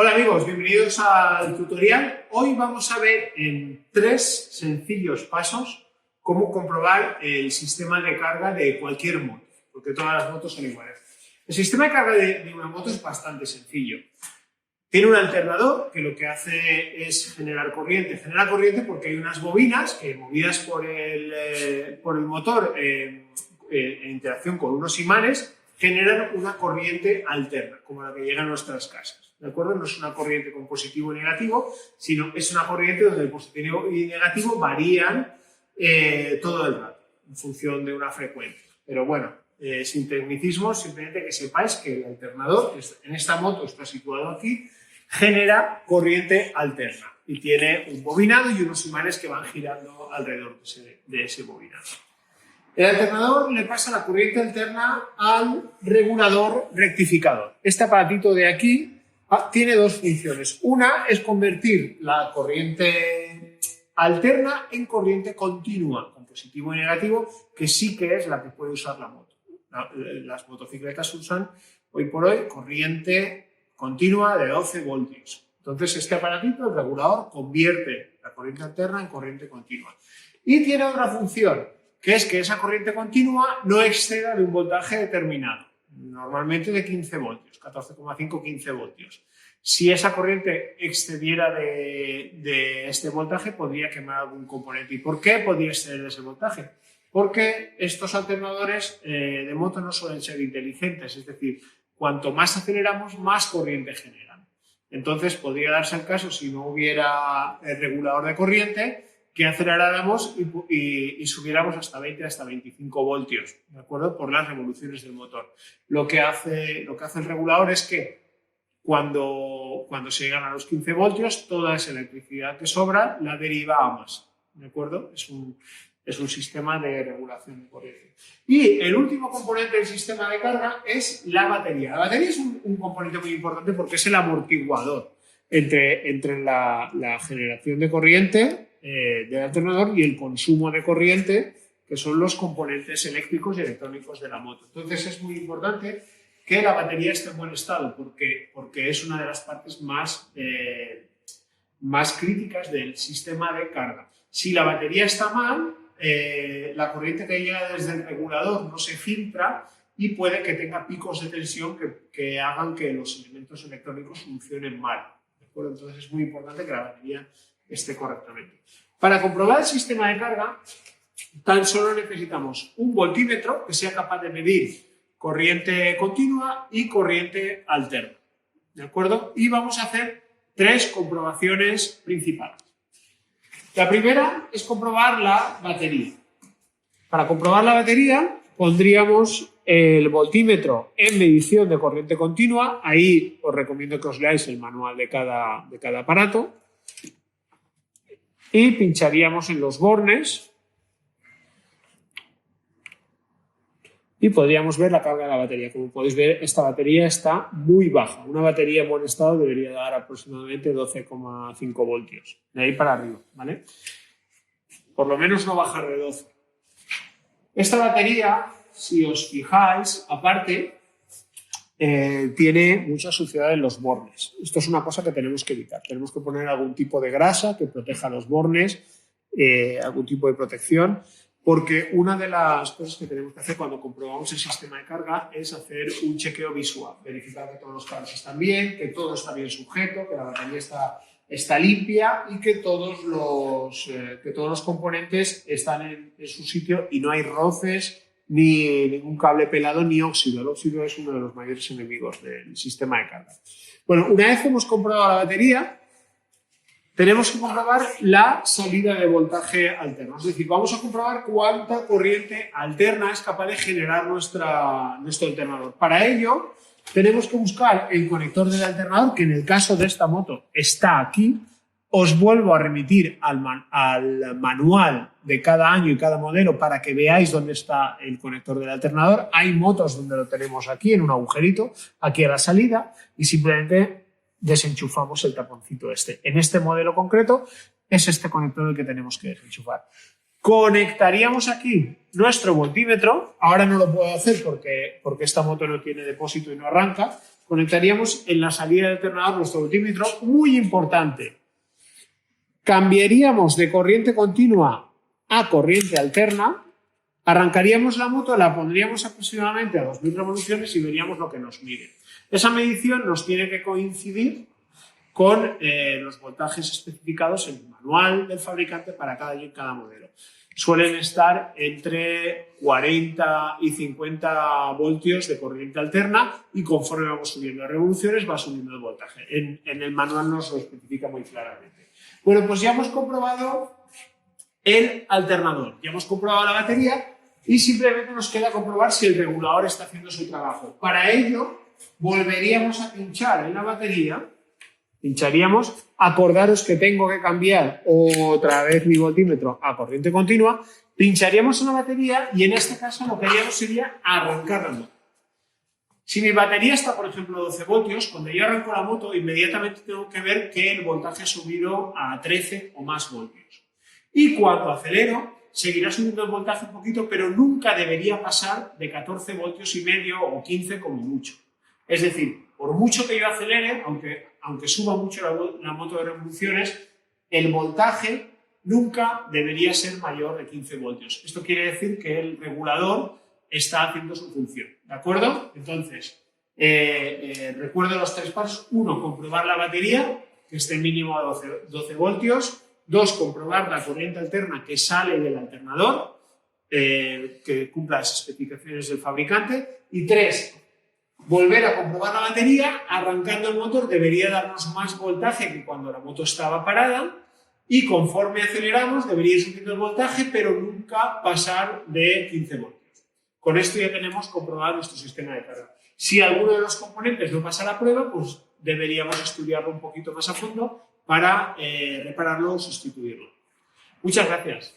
Hola amigos, bienvenidos al tutorial. Hoy vamos a ver en 3 sencillos pasos cómo comprobar el sistema de carga de cualquier moto, porque todas las motos son iguales. El sistema de carga de una moto es bastante sencillo. Tiene un alternador que lo que hace es generar corriente. Genera corriente porque hay unas bobinas que, movidas por el motor en interacción con unos imanes, generan una corriente alterna, como la que llega a nuestras casas. ¿De acuerdo? No es una corriente con positivo y negativo, sino es una corriente donde el positivo y negativo varían todo el rato, en función de una frecuencia. Pero bueno, sin tecnicismos, simplemente que sepáis que el alternador, en esta moto está situado aquí, genera corriente alterna y tiene un bobinado y unos imanes que van girando alrededor de ese bobinado. El alternador le pasa la corriente alterna al regulador rectificador. Este aparatito de aquí tiene dos funciones. Una es convertir la corriente alterna en corriente continua, con positivo y negativo, que sí que es la que puede usar la moto. Las motocicletas usan hoy por hoy corriente continua de 12 voltios. Entonces este aparatito, el regulador, convierte la corriente alterna en corriente continua. Y tiene otra función, que es que esa corriente continua no exceda de un voltaje determinado, normalmente de 15 voltios, 14,5, 15 voltios. Si esa corriente excediera de este voltaje, podría quemar algún componente. ¿Y por qué podría exceder de ese voltaje? Porque estos alternadores de moto no suelen ser inteligentes, es decir, cuanto más aceleramos, más corriente generan. Entonces, podría darse el caso, si no hubiera el regulador de corriente, que aceleráramos y subiéramos hasta 20, hasta 25 voltios, ¿de acuerdo? Por las revoluciones del motor. Lo que hace el regulador es que cuando se llegan a los 15 voltios, toda esa electricidad que sobra la deriva a más, ¿de acuerdo? Es un sistema de regulación de corriente. Y el último componente del sistema de carga es la batería. La batería es un componente muy importante porque es el amortiguador entre la generación de corriente del alternador y el consumo de corriente, que son los componentes eléctricos y electrónicos de la moto. Entonces es muy importante que la batería esté en buen estado porque es una de las partes más críticas del sistema de carga. Si la batería está mal, la corriente que llega desde el regulador no se filtra y puede que tenga picos de tensión que hagan que los elementos electrónicos funcionen mal. ¿De acuerdo? Entonces es muy importante que la batería esté correctamente. Para comprobar el sistema de carga, tan solo necesitamos un voltímetro que sea capaz de medir corriente continua y corriente alterna. ¿De acuerdo? Y vamos a hacer 3 comprobaciones principales. La primera es comprobar la batería. Para comprobar la batería pondríamos el voltímetro en medición de corriente continua. Ahí os recomiendo que os leáis el manual de cada aparato. Y pincharíamos en los bornes y podríamos ver la carga de la batería. Como podéis ver, esta batería está muy baja. Una batería en buen estado debería dar aproximadamente 12,5 voltios. De ahí para arriba, ¿vale? Por lo menos no bajar de 12. Esta batería, si os fijáis, aparte, tiene mucha suciedad en los bornes. Esto es una cosa que tenemos que evitar. Tenemos que poner algún tipo de grasa que proteja los bornes, algún tipo de protección, porque una de las cosas que tenemos que hacer cuando comprobamos el sistema de carga es hacer un chequeo visual, verificar que todos los cables están bien, que todo está bien sujeto, que la batería está limpia y que todos los componentes están en su sitio y no hay roces, ni ningún cable pelado, ni óxido. El óxido es uno de los mayores enemigos del sistema de carga. Bueno, una vez hemos comprobado la batería, tenemos que comprobar la salida de voltaje alterno. Es decir, vamos a comprobar cuánta corriente alterna es capaz de generar nuestro alternador. Para ello, tenemos que buscar el conector del alternador, que en el caso de esta moto está aquí. Os vuelvo a remitir al manual de cada año y cada modelo para que veáis dónde está el conector del alternador. Hay motos donde lo tenemos aquí, en un agujerito, aquí a la salida, y simplemente desenchufamos el taponcito este. En este modelo concreto es este conector el que tenemos que desenchufar. Conectaríamos aquí nuestro voltímetro. Ahora no lo puedo hacer porque esta moto no tiene depósito y no arranca. Conectaríamos en la salida del alternador nuestro voltímetro. Muy importante. Cambiaríamos de corriente continua a corriente alterna. Arrancaríamos la moto, la pondríamos aproximadamente a 2000 revoluciones y veríamos lo que nos mide. Esa medición nos tiene que coincidir con los voltajes especificados en el manual del fabricante para cada modelo. Suelen estar entre 40 y 50 voltios de corriente alterna y conforme vamos subiendo las revoluciones va subiendo el voltaje. En el manual nos lo especifica muy claramente. Bueno, pues ya hemos comprobado el alternador, ya hemos comprobado la batería y simplemente nos queda comprobar si el regulador está haciendo su trabajo. Para ello, volveríamos a pinchar en la batería. Pincharíamos, acordaros que tengo que cambiar otra vez mi voltímetro a corriente continua, pincharíamos en la batería y en este caso lo que haríamos sería arrancar la moto. Si mi batería está, por ejemplo, 12 voltios, cuando yo arranco la moto, inmediatamente tengo que ver que el voltaje ha subido a 13 o más voltios. Y cuando acelero, seguirá subiendo el voltaje un poquito, pero nunca debería pasar de 14 voltios y medio o 15 como mucho. Es decir, por mucho que yo acelere, aunque suba mucho la moto de revoluciones, el voltaje nunca debería ser mayor de 15 voltios. Esto quiere decir que el regulador está haciendo su función, ¿de acuerdo? Entonces, recuerdo los 3 pasos. 1, comprobar la batería, que esté mínimo a 12 voltios. 2, comprobar la corriente alterna que sale del alternador, que cumpla las especificaciones del fabricante. Y 3, volver a comprobar la batería, arrancando el motor debería darnos más voltaje que cuando la moto estaba parada y conforme aceleramos debería ir subiendo el voltaje, pero nunca pasar de 15 voltios. Con esto ya tenemos comprobado nuestro sistema de carga. Si alguno de los componentes no pasa la prueba, pues deberíamos estudiarlo un poquito más a fondo para repararlo o sustituirlo. Muchas gracias.